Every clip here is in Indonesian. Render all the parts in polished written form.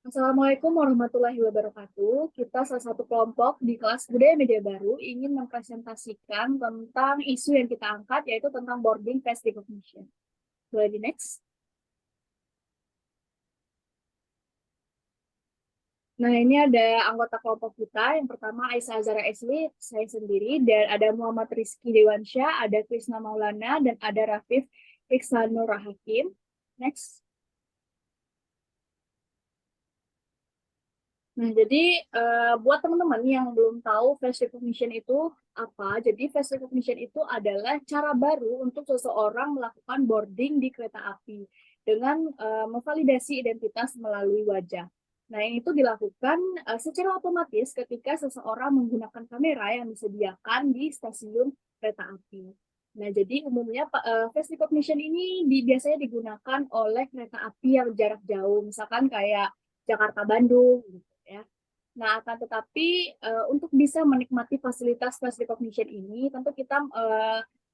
Assalamualaikum warahmatullahi wabarakatuh. Kita salah satu kelompok di kelas Budaya Media Baru ingin mempresentasikan tentang isu yang kita angkat, yaitu tentang boarding face recognition. Boleh di next? Nah, ini ada anggota kelompok kita. Yang pertama Aisyah Azhara Esli, saya sendiri, dan ada Muhammad Rizky Dewansyah, ada Krisna Maulana, dan ada Rafif Iksanur Hakim. Next. Nah, jadi buat teman-teman yang belum tahu face recognition itu apa, jadi face recognition itu adalah cara baru untuk seseorang melakukan boarding di kereta api dengan memvalidasi identitas melalui wajah. Nah, ini itu dilakukan secara otomatis ketika seseorang menggunakan kamera yang disediakan di stasiun kereta api. Nah, jadi umumnya face recognition ini biasanya digunakan oleh kereta api yang jarak jauh, misalkan kayak Jakarta-Bandung, gitu ya. Nah, akan tetapi untuk bisa menikmati fasilitas face recognition ini, tentu kita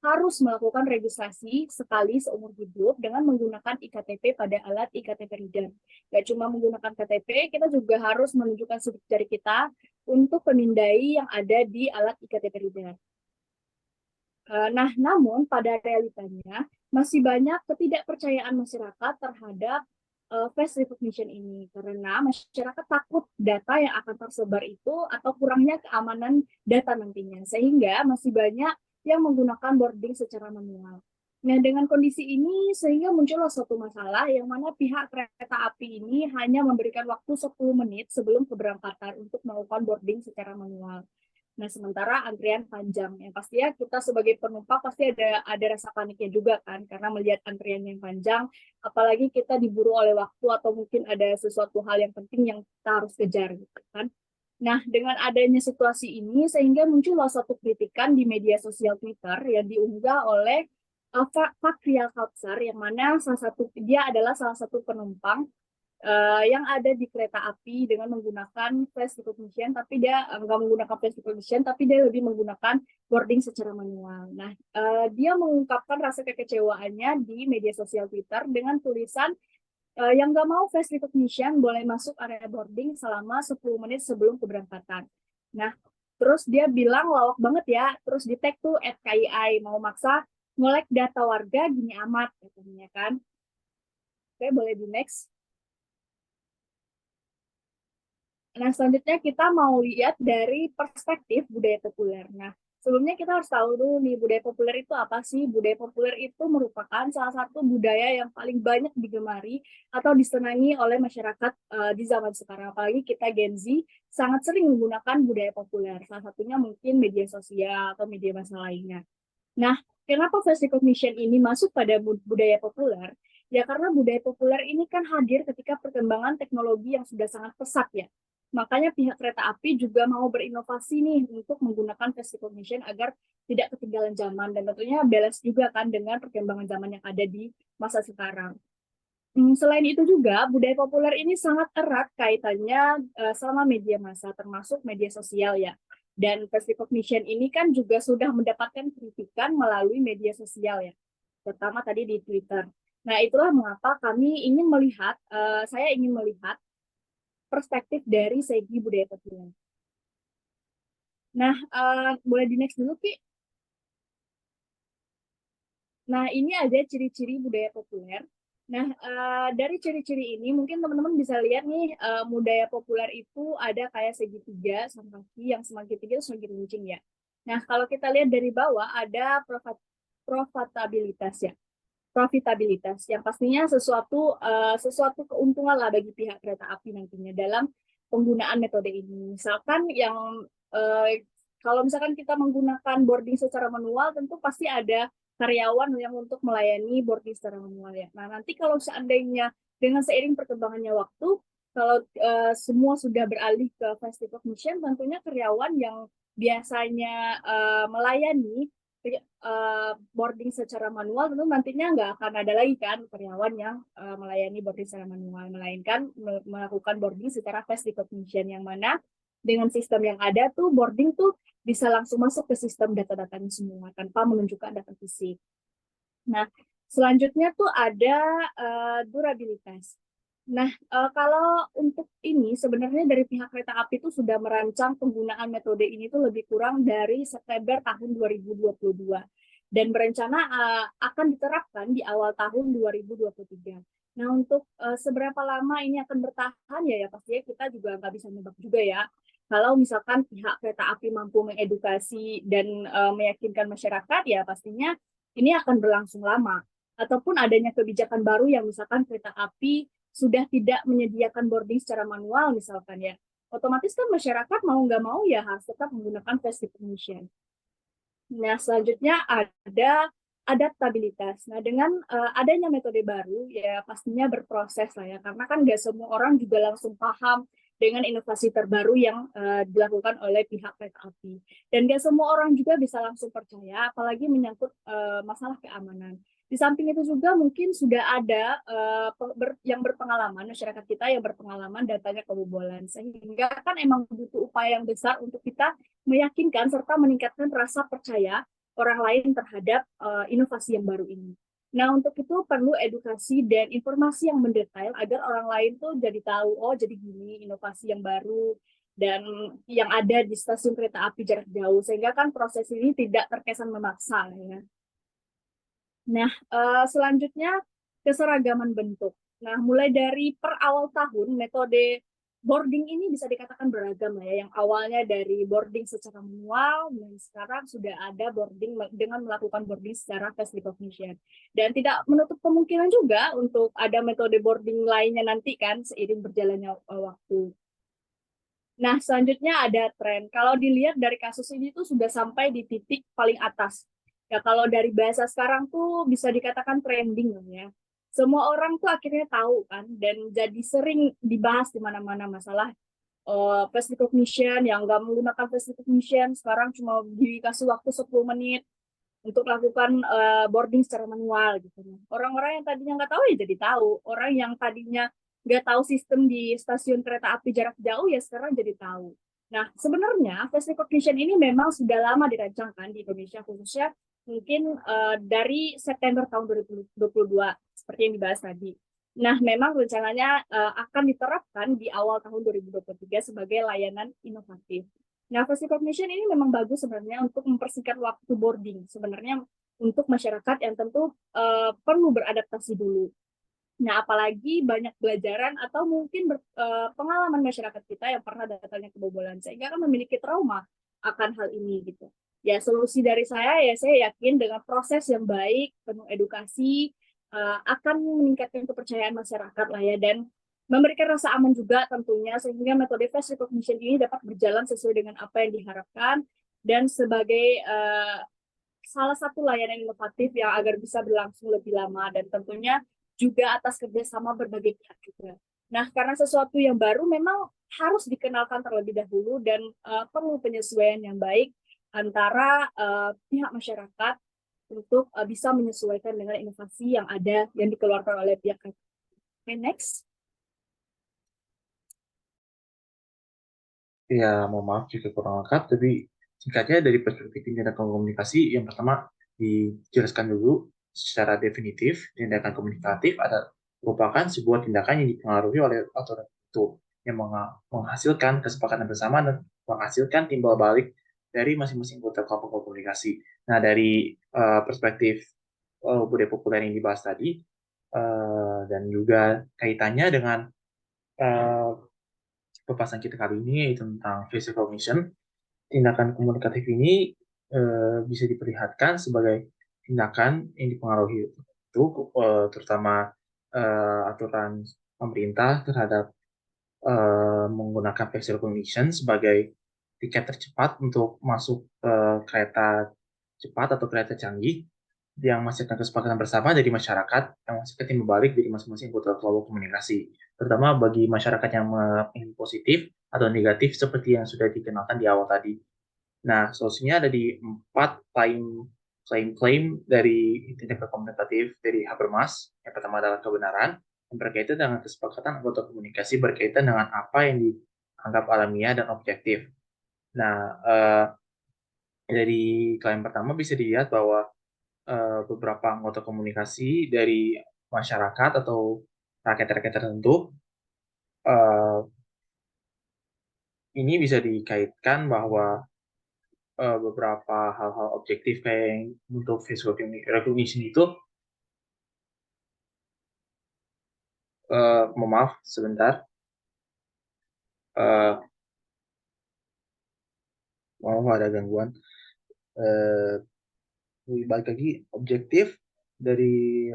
harus melakukan registrasi sekali seumur hidup dengan menggunakan iktp pada alat iktp reader. Gak cuma menggunakan KTP, kita juga harus menunjukkan sidik jari kita untuk pemindai yang ada di alat iktp reader. Nah, namun pada realitanya masih banyak ketidakpercayaan masyarakat terhadap face recognition ini karena masyarakat takut data yang akan tersebar itu atau kurangnya keamanan data nantinya, sehingga masih banyak yang menggunakan boarding secara manual. Nah, dengan kondisi ini sehingga muncullah suatu masalah yang mana pihak kereta api ini hanya memberikan waktu 10 menit sebelum keberangkatan untuk melakukan boarding secara manual. Nah, sementara antrian panjang. Yang pasti ya kita sebagai penumpang pasti ada rasa paniknya juga kan, karena melihat antrian yang panjang, apalagi kita diburu oleh waktu atau mungkin ada sesuatu hal yang penting yang kita harus kejar gitu kan. Nah, dengan adanya situasi ini sehingga muncullah suatu kritikan di media sosial Twitter yang diunggah oleh Fakrial Kautsar, yang mana dia adalah salah satu penumpang yang ada di kereta api dengan menggunakan face recognition, tapi dia nggak menggunakan face recognition, tapi dia lebih menggunakan boarding secara manual. Nah, dia mengungkapkan rasa kekecewaannya di media sosial Twitter dengan tulisan yang nggak mau face recognition boleh masuk area boarding selama 10 menit sebelum keberangkatan. Nah, terus dia bilang lawak banget ya, terus di tag tuh @KII mau maksa ngolek data warga gini amat katanya kan. Oke, boleh di next. Nah, selanjutnya kita mau lihat dari perspektif budaya populer. Nah, sebelumnya kita harus tahu dulu nih, budaya populer itu apa sih? Budaya populer itu merupakan salah satu budaya yang paling banyak digemari atau disenangi oleh masyarakat di zaman sekarang. Apalagi kita Gen Z sangat sering menggunakan budaya populer. Salah satunya mungkin media sosial atau media massa lainnya. Nah, kenapa face recognition ini masuk pada budaya populer? Ya karena budaya populer ini kan hadir ketika perkembangan teknologi yang sudah sangat pesat ya. Makanya pihak kereta api juga mau berinovasi nih untuk menggunakan face recognition agar tidak ketinggalan zaman dan tentunya balance juga kan dengan perkembangan zaman yang ada di masa sekarang. Selain itu juga budaya populer ini sangat erat kaitannya sama media massa termasuk media sosial ya. Dan face recognition ini kan juga sudah mendapatkan kritikan melalui media sosial ya, terutama tadi di Twitter. Nah, itulah mengapa saya ingin melihat perspektif dari segi budaya populer. Nah, boleh di next dulu, Ki. Nah, ini ada ciri-ciri budaya populer. Nah, dari ciri-ciri ini mungkin teman-teman bisa lihat nih, budaya populer itu ada kayak segitiga sama kaki, yang semakin tinggi itu semakin runcing ya. Nah, kalau kita lihat dari bawah ada profitabilitas ya. Profitabilitas yang pastinya sesuatu keuntungan lah bagi pihak kereta api nantinya dalam penggunaan metode ini. Misalkan kalau misalkan kita menggunakan boarding secara manual, tentu pasti ada karyawan yang untuk melayani boarding secara manual ya. Nah, nanti kalau seandainya dengan seiring perkembangannya waktu, kalau semua sudah beralih ke face recognition, tentunya karyawan yang biasanya melayani boarding secara manual tentu nantinya nggak akan ada lagi kan karyawan yang melayani boarding secara manual, melainkan melakukan boarding secara face recognition, yang mana dengan sistem yang ada tuh boarding tuh bisa langsung masuk ke sistem data-datanya semua tanpa menunjukkan data fisik. Nah, selanjutnya tuh ada durabilitas. Nah, kalau untuk ini sebenarnya dari pihak kereta api itu sudah merancang penggunaan metode ini tuh lebih kurang dari September tahun 2022 dan berencana akan diterapkan di awal tahun 2023. Nah, untuk seberapa lama ini akan bertahan ya pastinya kita juga nggak bisa nebak juga ya. Kalau misalkan pihak kereta api mampu mengedukasi dan meyakinkan masyarakat ya pastinya ini akan berlangsung lama. Ataupun adanya kebijakan baru yang misalkan kereta api sudah tidak menyediakan boarding secara manual misalkan ya, otomatis kan masyarakat mau nggak mau ya harus tetap menggunakan face recognition. Nah, selanjutnya ada adaptabilitas. Nah, dengan adanya metode baru, ya pastinya berproses lah ya, karena kan nggak semua orang juga langsung paham dengan inovasi terbaru yang dilakukan oleh pihak kereta api. Dan nggak semua orang juga bisa langsung percaya, apalagi menyangkut masalah keamanan. Di samping itu juga mungkin sudah ada yang berpengalaman, masyarakat kita yang berpengalaman datanya kebobolan. Sehingga kan emang butuh upaya yang besar untuk kita meyakinkan serta meningkatkan rasa percaya orang lain terhadap inovasi yang baru ini. Nah, untuk itu perlu edukasi dan informasi yang mendetail agar orang lain tuh jadi tahu, oh jadi gini inovasi yang baru dan yang ada di stasiun kereta api jarak jauh, sehingga kan proses ini tidak terkesan memaksa ya. Nah, selanjutnya keseragaman bentuk. Nah, mulai dari per awal tahun, metode boarding ini bisa dikatakan beragam lah ya. Yang awalnya dari boarding secara manual, dan sekarang sudah ada boarding dengan melakukan boarding secara face recognition. Dan tidak menutup kemungkinan juga untuk ada metode boarding lainnya nanti kan seiring berjalannya waktu. Nah, selanjutnya ada tren. Kalau dilihat dari kasus ini tuh sudah sampai di titik paling atas. Ya, kalau dari bahasa sekarang tuh bisa dikatakan trending ya. Semua orang tuh akhirnya tahu kan, dan jadi sering dibahas di mana-mana masalah face recognition yang nggak menggunakan face recognition sekarang cuma dikasih waktu 10 menit untuk lakukan boarding secara manual gitu. Orang-orang yang tadinya nggak tahu ya jadi tahu. Orang yang tadinya nggak tahu sistem di stasiun kereta api jarak jauh ya sekarang jadi tahu. Nah, sebenarnya face recognition ini memang sudah lama dirancangkan di Indonesia khususnya mungkin dari September tahun 2022 seperti yang dibahas tadi. Nah, memang rencananya akan diterapkan di awal tahun 2023 sebagai layanan inovatif. Nah, face recognition ini memang bagus sebenarnya untuk mempersingkat waktu boarding. Sebenarnya untuk masyarakat yang tentu perlu beradaptasi dulu. Nah, apalagi banyak pelajaran atau mungkin pengalaman masyarakat kita yang pernah datangnya kebobolan, sehingga kan memiliki trauma akan hal ini gitu. Ya, solusi dari saya ya saya yakin dengan proses yang baik, penuh edukasi, akan meningkatkan kepercayaan masyarakat lah ya, dan memberikan rasa aman juga tentunya, sehingga metode face recognition ini dapat berjalan sesuai dengan apa yang diharapkan, dan sebagai salah satu layanan inovatif yang agar bisa berlangsung lebih lama dan tentunya juga atas kerjasama berbagai pihak juga. Nah, karena sesuatu yang baru memang harus dikenalkan terlebih dahulu dan perlu penyesuaian yang baik antara pihak masyarakat untuk bisa menyesuaikan dengan inovasi yang ada yang dikeluarkan oleh pihak. Okay, next. Ya, mohon maaf jika kurang lengkap, tapi singkatnya dari perspektif tindakan komunikasi, yang pertama dijelaskan dulu secara definitif, tindakan komunikatif merupakan sebuah tindakan yang dipengaruhi oleh aturan itu, yang menghasilkan kesepakatan bersama dan menghasilkan timbal balik dari masing-masing anggota kelompok komunikasi. Nah, dari perspektif budaya populer yang dibahas tadi, dan juga kaitannya dengan uh, pembahasan kita kali ini yaitu tentang face recognition. Tindakan komunikatif ini bisa diperlihatkan sebagai tindakan yang dipengaruhi itu terutama aturan pemerintah terhadap menggunakan face recognition sebagai tiket tercepat untuk masuk kereta cepat atau kereta canggih yang menghasilkan kesepakatan bersama dari masyarakat yang menghasilkan timbal balik dari masing-masing anggota kelompok komunikasi, terutama bagi masyarakat yang menganggap positif atau negatif seperti yang sudah dikenalkan di awal tadi. Nah, solusinya ada di 4 klaim-klaim dari tindakan komunikatif dari Habermas. Yang pertama adalah kebenaran, yang berkaitan dengan kesepakatan anggota komunikasi berkaitan dengan apa yang dianggap alamiah dan objektif. Nah, dari klaim pertama bisa dilihat bahwa beberapa anggota komunikasi dari masyarakat atau rakyat-rakyat tertentu, eh, ini bisa dikaitkan bahwa beberapa hal-hal objektif kayak yang untuk face recognition itu, maaf sebentar, eh, maaf ada gangguan. Eh, Balik lagi, objektif dari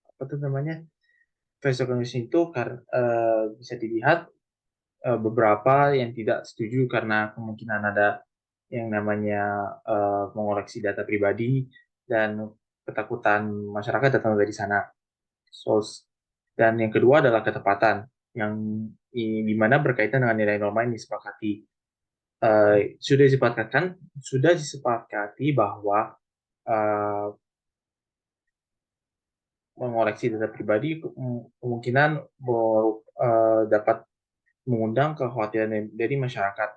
apa tuh namanya, face recognition itu bisa dilihat beberapa yang tidak setuju karena kemungkinan ada yang namanya mengoleksi data pribadi dan ketakutan masyarakat datang dari sana. Dan yang kedua adalah ketepatan, yang di mana berkaitan dengan nilai norma yang disepakati. Sudah disepakati bahwa uh, mengoleksi data pribadi kemungkinan dapat mengundang kekhawatiran dari masyarakat.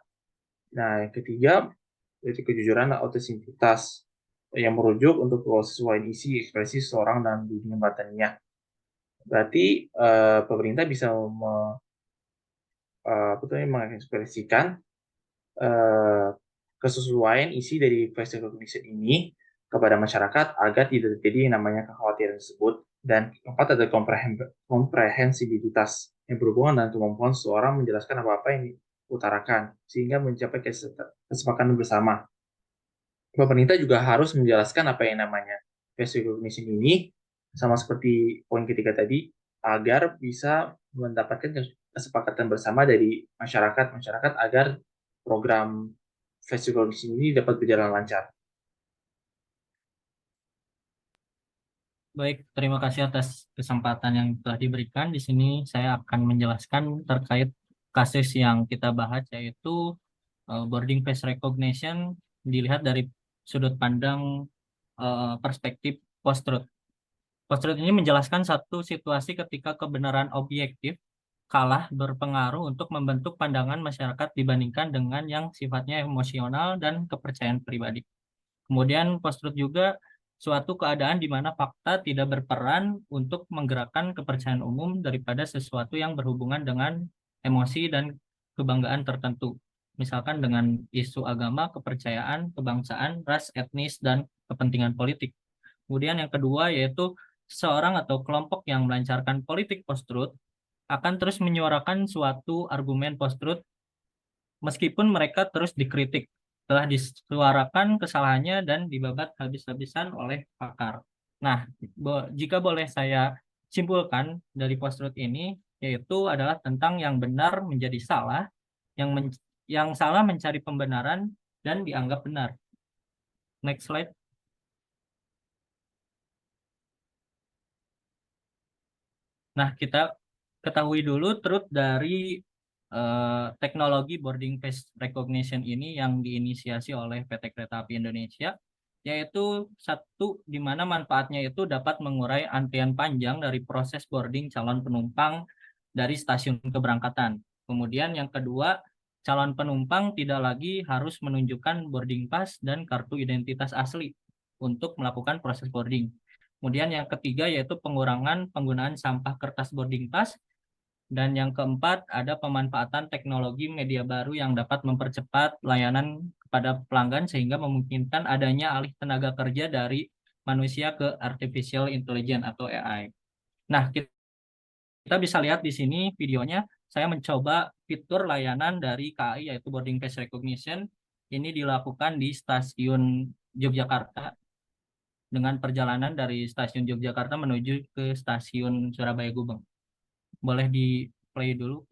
Nah, yang ketiga, yaitu kejujuran dan autentisitas yang merujuk untuk kesesuaian isi ekspresi seseorang dan dunia batinnya. Berarti pemerintah bisa mengekspresikan eh, kesesuaian isi dari face recognition ini kepada masyarakat agar tidak terjadi yang namanya kekhawatiran tersebut. Dan keempat ada komprehensibilitas yang berhubungan dengan kemampuan seseorang menjelaskan apa-apa yang diutarakan sehingga mencapai kesepakatan bersama. Pemerintah juga harus menjelaskan apa yang namanya face recognition ini, sama seperti poin ketiga tadi, agar bisa mendapatkan kesepakatan bersama dari masyarakat agar program face recognition ini dapat berjalan lancar. Baik, terima kasih atas kesempatan yang telah diberikan. Di sini saya akan menjelaskan terkait kasus yang kita bahas, yaitu boarding face recognition dilihat dari sudut pandang perspektif post-truth. Post-truth ini menjelaskan satu situasi ketika kebenaran objektif kalah berpengaruh untuk membentuk pandangan masyarakat dibandingkan dengan yang sifatnya emosional dan kepercayaan pribadi. Kemudian post-truth juga suatu keadaan di mana fakta tidak berperan untuk menggerakkan kepercayaan umum daripada sesuatu yang berhubungan dengan emosi dan kebanggaan tertentu. Misalkan dengan isu agama, kepercayaan, kebangsaan, ras, etnis, dan kepentingan politik. Kemudian yang kedua yaitu seorang atau kelompok yang melancarkan politik post-truth akan terus menyuarakan suatu argumen post-truth meskipun mereka terus dikritik, telah disuarakan kesalahannya dan dibabat habis-habisan oleh pakar. Nah, jika boleh saya simpulkan dari post-truth ini, yaitu adalah tentang yang benar menjadi salah, yang salah mencari pembenaran dan dianggap benar. Next slide. Nah, kita ketahui dulu truth dari teknologi boarding face recognition ini yang diinisiasi oleh PT Kereta Api Indonesia, yaitu satu di mana manfaatnya itu dapat mengurai antrian panjang dari proses boarding calon penumpang dari stasiun keberangkatan. Kemudian yang kedua, calon penumpang tidak lagi harus menunjukkan boarding pass dan kartu identitas asli untuk melakukan proses boarding. Kemudian yang ketiga yaitu pengurangan penggunaan sampah kertas boarding pass. Dan yang keempat, ada pemanfaatan teknologi media baru yang dapat mempercepat layanan kepada pelanggan sehingga memungkinkan adanya alih tenaga kerja dari manusia ke artificial intelligence atau AI. Nah, kita bisa lihat di sini videonya, saya mencoba fitur layanan dari KAI yaitu boarding face recognition. Ini dilakukan di stasiun Yogyakarta dengan perjalanan dari stasiun Yogyakarta menuju ke stasiun Surabaya Gubeng. Boleh di play dulu.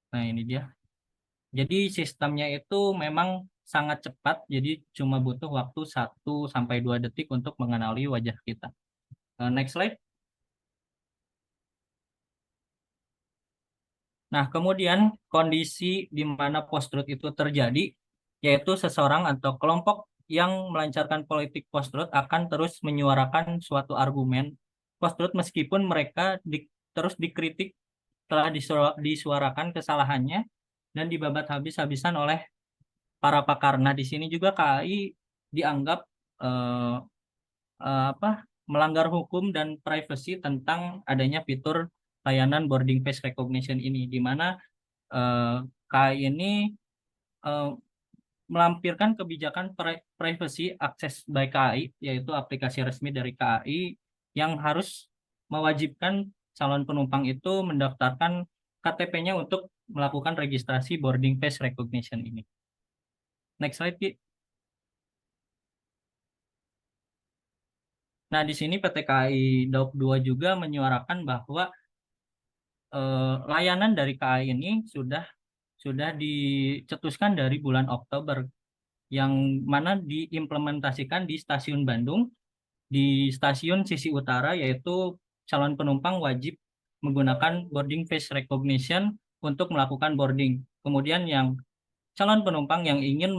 Nah, ini dia. Jadi sistemnya itu memang sangat cepat, jadi cuma butuh waktu 1 sampai 2 detik untuk mengenali wajah kita. Next slide. Nah, kemudian kondisi di mana post-truth itu terjadi, yaitu seseorang atau kelompok yang melancarkan politik post-truth akan terus menyuarakan suatu argumen post-truth meskipun mereka terus dikritik, telah disuarakan kesalahannya, dan dibabat habis-habisan oleh para pakar. Nah, di sini juga KAI dianggap eh, melanggar hukum dan privacy tentang adanya fitur layanan boarding face recognition ini, di mana KAI ini eh, melampirkan kebijakan privacy access by KAI, yaitu aplikasi resmi dari KAI yang harus mewajibkan calon penumpang itu mendaftarkan KTP-nya untuk melakukan registrasi boarding face recognition ini. Next slide, Ki. Nah, di sini PT KAI Daup 2 juga menyuarakan bahwa layanan dari KAI ini sudah dicetuskan dari bulan Oktober, yang mana diimplementasikan di stasiun Bandung, di stasiun sisi utara, yaitu calon penumpang wajib menggunakan boarding face recognition untuk melakukan boarding. Kemudian yang calon penumpang yang ingin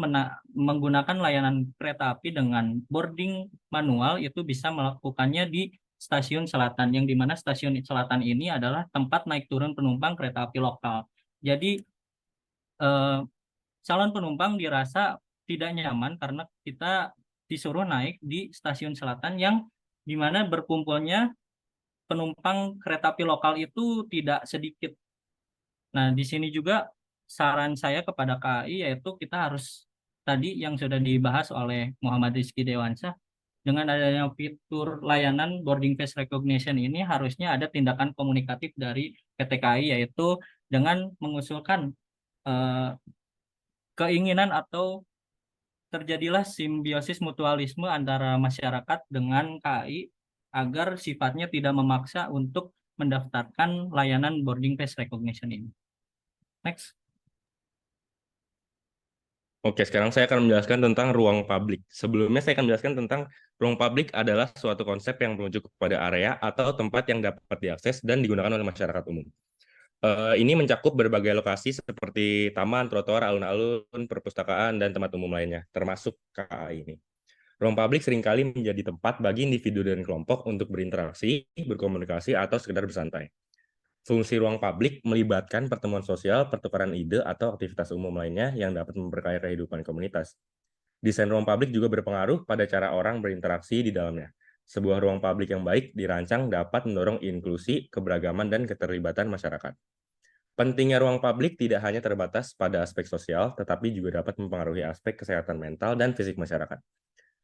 menggunakan layanan kereta api dengan boarding manual itu bisa melakukannya di stasiun selatan, yang dimana stasiun selatan ini adalah tempat naik turun penumpang kereta api lokal. Jadi calon penumpang dirasa tidak nyaman karena kita disuruh naik di stasiun selatan, yang dimana berkumpulnya penumpang kereta api lokal itu tidak sedikit. Nah, di sini juga saran saya kepada KAI yaitu kita harus, tadi yang sudah dibahas oleh Muhammad Rizky Dewansyah, dengan adanya fitur layanan boarding face recognition ini harusnya ada tindakan komunikatif dari PT KAI, yaitu dengan mengusulkan keinginan atau terjadilah simbiosis mutualisme antara masyarakat dengan KAI agar sifatnya tidak memaksa untuk mendaftarkan layanan boarding face recognition ini. Next. Oke, sekarang saya akan menjelaskan tentang ruang publik. Sebelumnya saya akan menjelaskan tentang ruang publik adalah suatu konsep yang merujuk kepada area atau tempat yang dapat diakses dan digunakan oleh masyarakat umum. Ini mencakup berbagai lokasi seperti taman, trotoar, alun-alun, perpustakaan, dan tempat umum lainnya, termasuk KAI ini. Ruang publik seringkali menjadi tempat bagi individu dan kelompok untuk berinteraksi, berkomunikasi, atau sekedar bersantai. Fungsi ruang publik melibatkan pertemuan sosial, pertukaran ide, atau aktivitas umum lainnya yang dapat memperkaya kehidupan komunitas. Desain ruang publik juga berpengaruh pada cara orang berinteraksi di dalamnya. Sebuah ruang publik yang baik dirancang dapat mendorong inklusi, keberagaman, dan keterlibatan masyarakat. Pentingnya ruang publik tidak hanya terbatas pada aspek sosial, tetapi juga dapat mempengaruhi aspek kesehatan mental dan fisik masyarakat.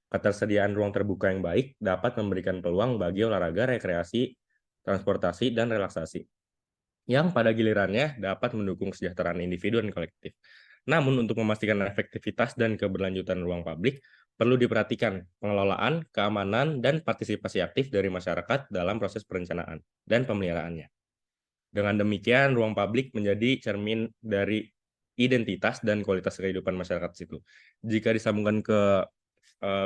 Ketersediaan ruang terbuka yang baik dapat memberikan peluang bagi olahraga, rekreasi, transportasi, dan relaksasi, yang pada gilirannya dapat mendukung kesejahteraan individu dan kolektif. Namun, untuk memastikan efektivitas dan keberlanjutan ruang publik, perlu diperhatikan pengelolaan, keamanan, dan partisipasi aktif dari masyarakat dalam proses perencanaan dan pemeliharaannya. Dengan demikian, ruang publik menjadi cermin dari identitas dan kualitas kehidupan masyarakat situ. Jika disambungkan ke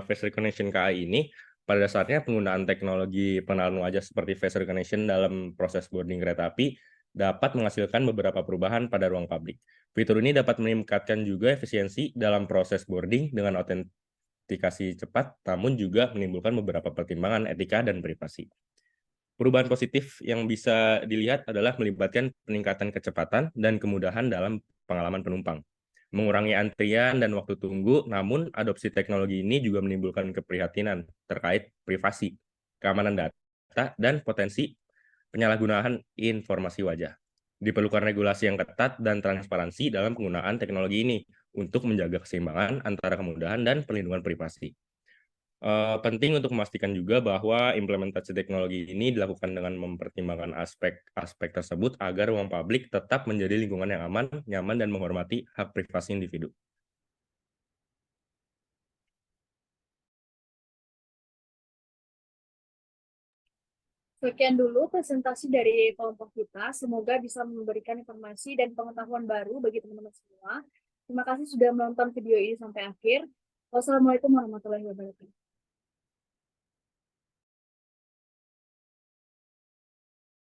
face recognition KAI ini, pada dasarnya penggunaan teknologi pengenalan wajah seperti face recognition dalam proses boarding kereta api dapat menghasilkan beberapa perubahan pada ruang publik. Fitur ini dapat meningkatkan juga efisiensi dalam proses boarding dengan autentikasi cepat, namun juga menimbulkan beberapa pertimbangan etika dan privasi. Perubahan positif yang bisa dilihat adalah melibatkan peningkatan kecepatan dan kemudahan dalam pengalaman penumpang, mengurangi antrian dan waktu tunggu, namun adopsi teknologi ini juga menimbulkan keprihatinan terkait privasi, keamanan data, dan potensi penyalahgunaan informasi wajah. Diperlukan regulasi yang ketat dan transparansi dalam penggunaan teknologi ini untuk menjaga keseimbangan antara kemudahan dan perlindungan privasi. Penting untuk memastikan juga bahwa implementasi teknologi ini dilakukan dengan mempertimbangkan aspek-aspek tersebut agar ruang publik tetap menjadi lingkungan yang aman, nyaman, dan menghormati hak privasi individu. Sekian dulu presentasi dari kelompok kita. Semoga bisa memberikan informasi dan pengetahuan baru bagi teman-teman semua. Terima kasih sudah menonton video ini sampai akhir. Wassalamualaikum warahmatullahi wabarakatuh.